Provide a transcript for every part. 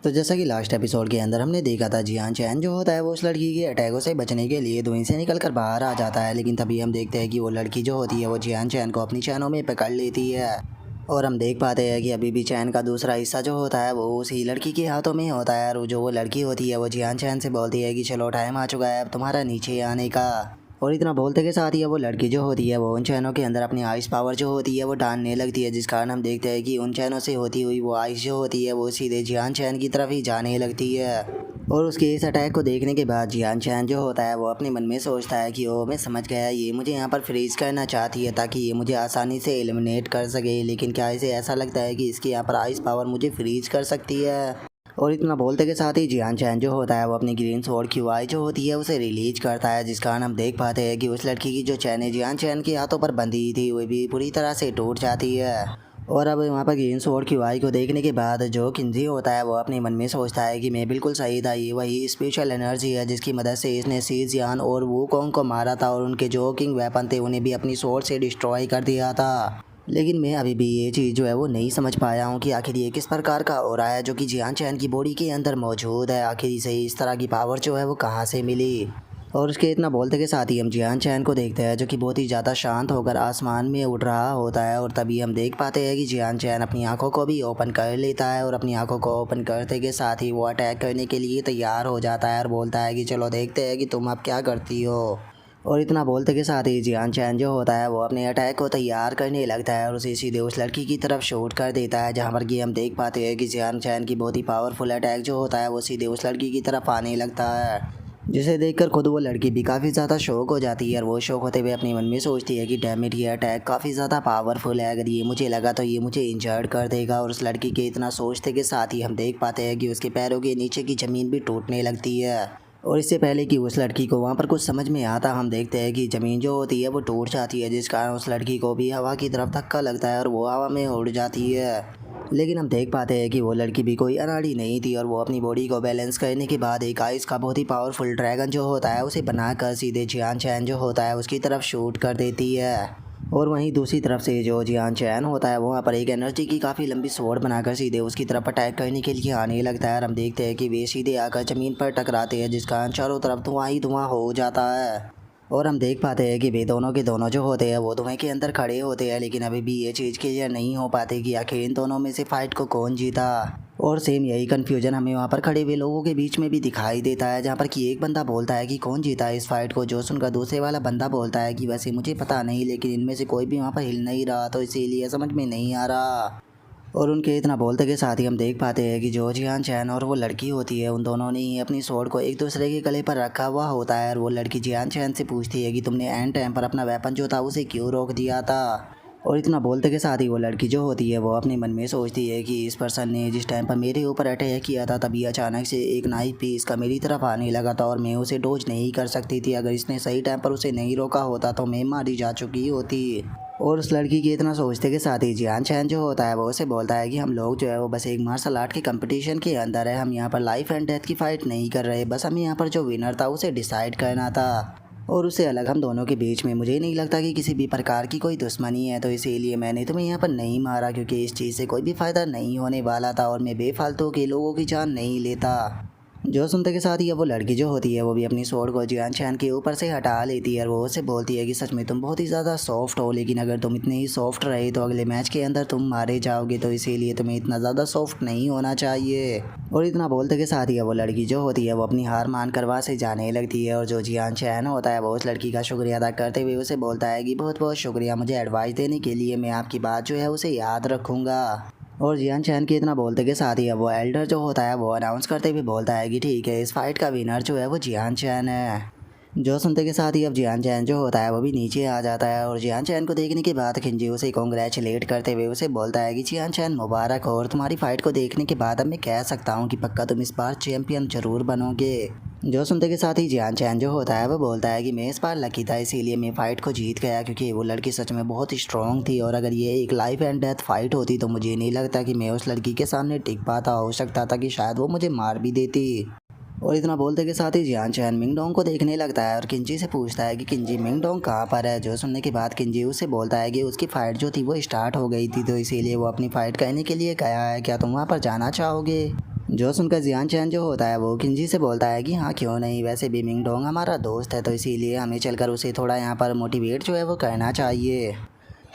तो जैसा कि लास्ट एपिसोड के अंदर हमने देखा था, जियान चैन जो होता है वो उस लड़की के अटैकों से बचने के लिए धुएं से निकल कर बाहर आ जाता है। लेकिन तभी हम देखते हैं कि वो लड़की जो होती है वो जियान चैन को अपनी चैनों में पकड़ लेती है। और हम देख पाते हैं कि अभी भी चैन का दूसरा हिस्सा जो होता है वो उसी लड़की के हाथों में होता है। और जो वो लड़की होती है वो जियान चैन से बोलती है कि चलो टाइम आ चुका है अब तुम्हारा नीचे आने का। और इतना बोलते के साथ ही वो लड़की जो होती है वो उन चैनों के अंदर अपनी आइस पावर जो होती है वो डालने लगती है, जिस कारण हम देखते हैं कि उन चैनों से होती हुई वो आइस जो होती है वो सीधे जियान चैन की तरफ ही जाने लगती है। और उसके इस अटैक को देखने के बाद जियान चैन जो होता है वो अपने मन में सोचता है कि ओ मैं समझ गया, ये मुझे यहाँ पर फ्रीज करना चाहती है ताकि ये मुझे आसानी से एलिमिनेट कर सके। लेकिन क्या इसे ऐसा लगता है कि इसकी यहाँ पर आइस पावर मुझे फ्रीज कर सकती है। और इतना बोलते के साथ ही जियान चैन जो होता है वो अपनी ग्रीन स्वॉर्ड की वाई जो होती है उसे रिलीज करता है, जिस कारण हम देख पाते हैं कि उस लड़की की जो चैन जियान चैन के हाथों पर बंधी थी वो भी पूरी तरह से टूट जाती है। और अब वहाँ पर ग्रीन स्वॉर्ड की वाई को देखने के बाद जो किंजी होता है वो अपने मन में सोचता है कि मैं बिल्कुल सही था, ये वही स्पेशल एनर्जी है जिसकी मदद से इसने सी जियान और वो कॉन्ग को मारा था और उनके जो किंग वेपन थे उन्हें भी अपनी स्वॉर्ड से डिस्ट्रॉय कर दिया था। लेकिन मैं अभी भी ये चीज़ जो है वो नहीं समझ पाया हूँ कि आखिर ये किस प्रकार का हो रहा है जो कि जियान चैन की बॉडी के अंदर मौजूद है। आखिर इसे इस तरह की पावर जो है वो कहाँ से मिली। और उसके इतना बोलते के साथ ही हम जियान चैन को देखते हैं जो कि बहुत ही ज़्यादा शांत होकर आसमान में उड़ रहा होता है। और तभी हम देख पाते हैं कि जियान चैन अपनी आंखों को भी ओपन कर लेता है और अपनी आंखों को ओपन करते के साथ ही वो अटैक करने के लिए तैयार हो जाता है और बोलता है कि चलो देखते हैं कि तुम अब क्या करती हो। और इतना बोलते के साथ ही जियान चैन जो होता है वो अपने अटैक को तैयार करने लगता है और उसे सीधे उस लड़की की तरफ शूट कर देता है, जहाँ पर कि हम देख पाते हैं कि जियान चैन की बहुत ही पावरफुल अटैक जो होता है वो सीधे उस लड़की की तरफ आने लगता है, जिसे देखकर खुद वो लड़की भी काफ़ी ज़्यादा शौक हो जाती है। और वो शौक होते हुए अपने मन में सोचती है कि डैम इट, ये अटैक काफ़ी ज़्यादा पावरफुल है, अगर ये मुझे लगा तो ये मुझे इंजर्ड कर देगा। और उस लड़की के इतना सोचते के साथ ही हम देख पाते हैं कि उसके पैरों के नीचे की ज़मीन भी टूटने लगती है। और इससे पहले कि उस लड़की को वहाँ पर कुछ समझ में आता, हम देखते हैं कि ज़मीन जो होती है वो टूट जाती है, जिस कारण उस लड़की को भी हवा की तरफ धक्का लगता है और वो हवा में उड़ जाती है। लेकिन हम देख पाते हैं कि वो लड़की भी कोई अनाड़ी नहीं थी और वो अपनी बॉडी को बैलेंस करने के बाद एक आइस का बहुत ही पावरफुल ड्रैगन जो होता है उसे बनाकर सीधे जियान चैन जो होता है उसकी तरफ शूट कर देती है। और वहीं दूसरी तरफ से जो जियान चैन होता है वहाँ पर एक एनर्जी की काफ़ी लंबी स्वॉर्ड बनाकर सीधे उसकी तरफ अटैक करने के लिए आने लगता है। और हम देखते हैं कि वे सीधे आकर ज़मीन पर टकराते हैं, जिस कारण चारों तरफ धुआं ही धुआं हो जाता है। और हम देख पाते हैं कि वे दोनों के दोनों जो होते हैं वो धुएं के अंदर खड़े होते हैं, लेकिन अभी भी ये चीज़ क्लियर नहीं हो पाती कि आखिर इन दोनों में से फाइट को कौन जीता। और सेम यही कन्फ्यूजन हमें वहाँ पर खड़े हुए लोगों के बीच में भी दिखाई देता है, जहाँ पर कि एक बंदा बोलता है कि कौन जीता इस फाइट को, जो सुनकर दूसरे वाला बंदा बोलता है कि वैसे मुझे पता नहीं, लेकिन इनमें से कोई भी वहाँ पर हिल नहीं रहा तो इसीलिए समझ में नहीं आ रहा। और उनके इतना बोलते के साथ ही हम देख पाते हैं कि जो जियान चैन और वो लड़की होती है उन दोनों ने ही अपनी स्वॉर्ड को एक दूसरे के गले पर रखा हुआ होता है। और वो लड़की जियान चैन से पूछती है कि तुमने एंड टाइम पर अपना वेपन जो था उसे क्यों रोक दिया था। और इतना बोलते के साथ ही वो लड़की जो होती है वो अपने मन में सोचती है कि इस पर्सन ने जिस टाइम पर मेरे ऊपर अटैक किया था तभी अचानक से एक नाइफ भी इसका मेरी तरफ आने लगा था और मैं उसे डोज नहीं कर सकती थी। अगर इसने सही टाइम पर उसे नहीं रोका होता तो मैं मारी जा चुकी होती। और उस लड़की की इतना सोचते के साथ ही जियान चैन जो होता है वो उसे बोलता है कि हम लोग जो है वो बस एक मार्शल आर्ट के कंपटीशन के अंदर है, हम यहाँ पर लाइफ एंड डेथ की फ़ाइट नहीं कर रहे, बस हमें यहाँ पर जो विनर था उसे डिसाइड करना था। और उससे अलग हम दोनों के बीच में मुझे नहीं लगता कि किसी भी प्रकार की कोई दुश्मनी है, तो इसीलिए मैंने तुम्हें यहाँ पर नहीं मारा क्योंकि इस चीज़ से कोई भी फ़ायदा नहीं होने वाला था और मैं बेफालतू के लोगों की जान नहीं लेता। जो सुनते के साथ ही वो लड़की जो होती है वो भी अपनी स्वॉर्ड को जियान चैन के ऊपर से हटा लेती है और वो उसे बोलती है कि सच में तुम बहुत ही ज़्यादा सॉफ्ट हो, लेकिन अगर तुम इतने ही सॉफ्ट रहे तो अगले मैच के अंदर तुम मारे जाओगे, तो इसीलिए तुम्हें इतना ज़्यादा सॉफ्ट नहीं होना चाहिए। और इतना बोलते के साथ ही वो लड़की जो होती है वो अपनी हार मान कर वहाँ से जाने लगती है। और जो जियान चैन होता है वो उस लड़की का शुक्रिया अदा करते हुए उसे बोलता है कि बहुत बहुत शुक्रिया मुझे एडवाइस देने के लिए, मैं आपकी बात जो है उसे याद रखूँगा। और जियान चैन के इतना बोलते के साथ ही अब वो एल्डर जो होता है वो अनाउंस करते हुए बोलता है कि ठीक है, इस फाइट का विनर जो है वो जियान चैन है। जो सुनते के साथ ही अब जियान चैन जो होता है वो भी नीचे आ जाता है और जियान चैन को देखने के बाद खिंजी उसे कॉन्ग्रेचुलेट करते हुए उसे बोलता है कि जियान चैन मुबारक हो, और तुम्हारी फाइट को देखने के बाद अब मैं कह सकता हूँ कि पक्का तुम इस बार चैंपियन जरूर बनोगे। जो सुनते के साथ ही जियान चैन जो होता है वो बोलता है कि मैं इस बार लकी था इसीलिए मैं फ़ाइट को जीत गया, क्योंकि वो लड़की सच में बहुत ही स्ट्रॉन्ग थी और अगर ये एक लाइफ एंड डेथ फाइट होती तो मुझे नहीं लगता कि मैं उस लड़की के सामने टिक पाता, हो सकता था कि शायद वो मुझे मार भी देती। और इतना बोलते के साथ ही जियान चैन मिंगडोंग को देखने लगता है और किंजी से पूछता है कि किंजी मिंगडोंग कहाँ पर है। जो सुनने के बाद किंजी उससे बोलता है कि उसकी फ़ाइट जो थी वो स्टार्ट हो गई थी तो इसीलिए वो अपनी फ़ाइट करने के लिए गया है, क्या तुम वहाँ पर जाना चाहोगे। जो सुनकर जियान चैन जो होता है वो किंजी से बोलता है कि हाँ क्यों नहीं, वैसे भी मिंग डोंग हमारा दोस्त है तो इसीलिए हमें चलकर उसे थोड़ा यहाँ पर मोटिवेट जो है वो करना चाहिए।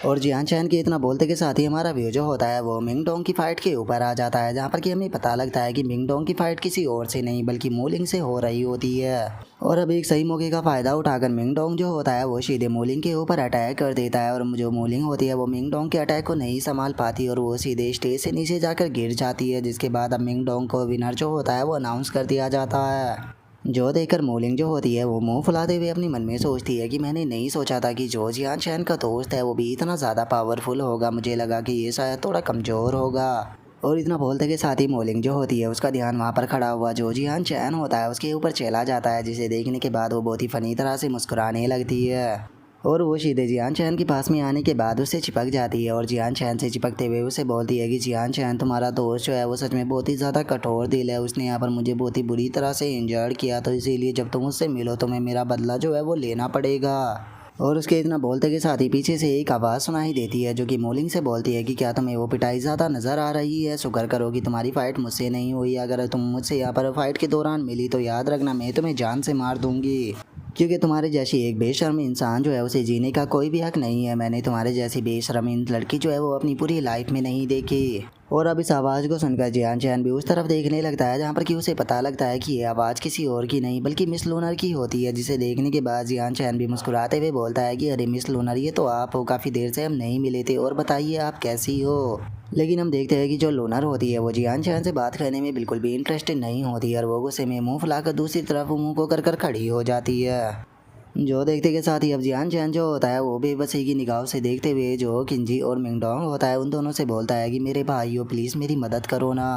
और जियान चैन के इतना बोलते के साथ ही हमारा व्यू जो होता है वो मिंग डोंग की फाइट के ऊपर आ जाता है, जहाँ पर कि हमें पता लगता है कि मिंग डोंग की फाइट किसी और से नहीं बल्कि मूलिंग से हो रही होती है। और अब एक सही मौके का फायदा उठाकर मिंग डोंग जो होता है वो सीधे मूलिंग के ऊपर अटैक कर देता है, और जो मूलिंग होती है वो मिंग डोंग के अटैक को नहीं संभाल पाती और वो सीधे स्टेज से नीचे जाकर गिर जाती है, जिसके बाद अब मिंग डोंग को विनर जो होता है वो अनाउंस कर दिया जाता है। जो देखकर मोलिंग जो होती है वो मुंह फुलाते हुए अपनी मन में सोचती है कि मैंने नहीं सोचा था कि जो जियान चैन का दोस्त है वो भी इतना ज़्यादा पावरफुल होगा, मुझे लगा कि ये शायद थोड़ा कमज़ोर होगा। और इतना बोलते के साथ ही मोलिंग जो होती है उसका ध्यान वहाँ पर खड़ा हुआ जो जियान चैन होता है उसके ऊपर चला जाता है, जिसे देखने के बाद वो बहुत ही फनी तरह से मुस्कुराने लगती है। और वो सीधे जियान चैन के पास में आने के बाद उससे चिपक जाती है और जियान चैन से चिपकते हुए उसे बोलती है कि जियान चैन तुम्हारा दोस्त जो है वो सच में बहुत ही ज़्यादा कठोर दिल है, उसने यहाँ पर मुझे बहुत ही बुरी तरह से इंजर्ड किया, तो इसीलिए जब तुम उससे मिलो तुम्हें मेरा बदला जो है वो लेना पड़ेगा। और उसके इतना बोलते के साथ ही पीछे से एक आवाज़ सुनाई देती है जो कि मोलिंग से बोलती है कि क्या तुम्हें वो पिटाई ज़्यादा नज़र आ रही है, शुक्र करो कि तुम्हारी फ़ाइट मुझसे नहीं हुई, अगर तुम मुझसे यहाँ पर फाइट के दौरान मिली तो याद रखना मैं तुम्हें जान से मार दूंगी, क्योंकि तुम्हारे जैसी एक बेशर्म इंसान जो है उसे जीने का कोई भी हक नहीं है। मैंने तुम्हारे जैसी बेशर्म लड़की जो है वो अपनी पूरी लाइफ में नहीं देखी। और अब इस आवाज़ को सुनकर जियान चैन भी उस तरफ देखने लगता है जहाँ पर कि उसे पता लगता है कि ये आवाज़ किसी और की नहीं बल्कि मिस लूनर की होती है, जिसे देखने के बाद जियान चैन भी मुस्कुराते हुए बोलता है कि अरे मिस लूनर ये तो आप हो, काफ़ी देर से हम नहीं मिले थे और बताइए आप कैसी हो। लेकिन हम देखते हैं कि जो लूनर होती है वो जियान चैन से बात करने में बिल्कुल भी इंटरेस्टेड नहीं होती और वो गुस्से में मुंह फुलाकर दूसरी तरफ मुंह को कर खड़ी हो जाती है। जो देखते के साथ ही अब जियान चैन जो होता है वो बेबसी की निगाहों से देखते हुए जो किंजी और मिंगडोंग होता है उन दोनों से बोलता है कि मेरे भाइयों प्लीज़ मेरी मदद करो ना।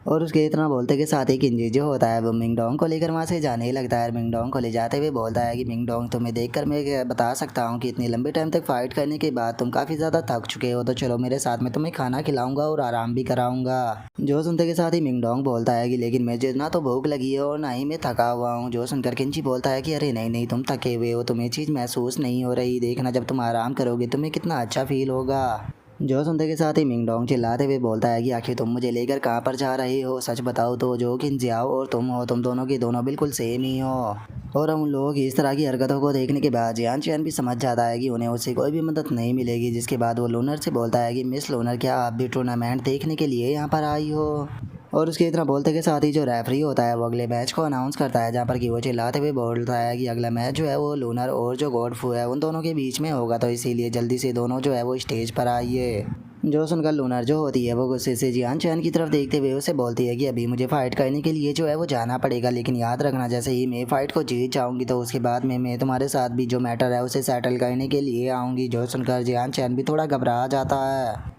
और उसके इतना बोलते के साथ ही किंजी जो होता है वो मिंगडोंग को लेकर वहाँ से जाने लगता है। मिंगडोंग को ले जाते हुए बोलता है कि मिंगडोंग तुम्हें देखकर मैं बता सकता हूँ कि इतने लंबे टाइम तक फाइट करने के बाद तुम काफ़ी ज़्यादा थक चुके हो, तो चलो मेरे साथ में तुम्हें खाना खिलाऊंगा और आराम भी कराऊंगा। जो सुनते के साथ ही मिंगडोंग बोलता है कि लेकिन मुझे ना तो भूख लगी है और ना ही मैं थका हुआ हूँ। जो सुनकर किंजी बोलता है कि अरे नहीं नहीं तुम थके हुए हो, तुम्हें चीज़ महसूस नहीं हो रही, देखना जब तुम आराम करोगे तुम्हें कितना अच्छा फील होगा। जो सुनते के साथ ही मिंगडोंग चिल्लाते हुए बोलता है कि आखिर तुम मुझे लेकर कहाँ पर जा रहे हो, सच बताओ तो जो किन जियाओ और तुम हो, तुम दोनों की दोनों बिल्कुल सेम ही हो। और हम लोग इस तरह की हरकतों को देखने के बाद जियान चैन भी समझ जाता है कि उन्हें उससे कोई भी मदद नहीं मिलेगी, जिसके बाद वो लूनर से बोलता है कि मिस लूनर क्या आप भी टूर्नामेंट देखने के लिए यहाँ पर आई हो। और उसके इतना बोलते के साथ ही जो रेफरी होता है वो अगले मैच को अनाउंस करता है, जहाँ पर कि वो चिल्लाते हुए बोलता है कि अगला मैच जो है वो लूनर और जो गॉडफू है उन दोनों के बीच में होगा, तो इसीलिए जल्दी से दोनों जो है वो स्टेज पर आइए। जो सुनकर लूनर जो होती है वो गुस्से से जियान चैन की तरफ देखते हुए उसे बोलती है कि अभी मुझे फाइट करने के लिए जो है वो जाना पड़ेगा, लेकिन याद रखना जैसे ही मैं फाइट को जीत जाऊंगी तो उसके बाद में मैं तुम्हारे साथ भी जो मैटर है उसे सेटल करने के लिए आऊँगी। जो सुनकर जियान चैन भी थोड़ा घबरा जाता है,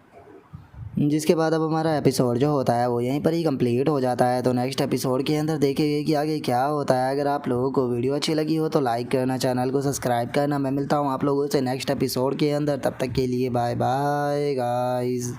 जिसके बाद अब हमारा एपिसोड जो होता है वो यहीं पर ही कंप्लीट हो जाता है। तो नेक्स्ट एपिसोड के अंदर देखेंगे कि आगे क्या होता है। अगर आप लोगों को वीडियो अच्छी लगी हो तो लाइक करना, चैनल को सब्सक्राइब करना। मैं मिलता हूँ आप लोगों से नेक्स्ट एपिसोड के अंदर, तब तक के लिए बाय बाय गाइस।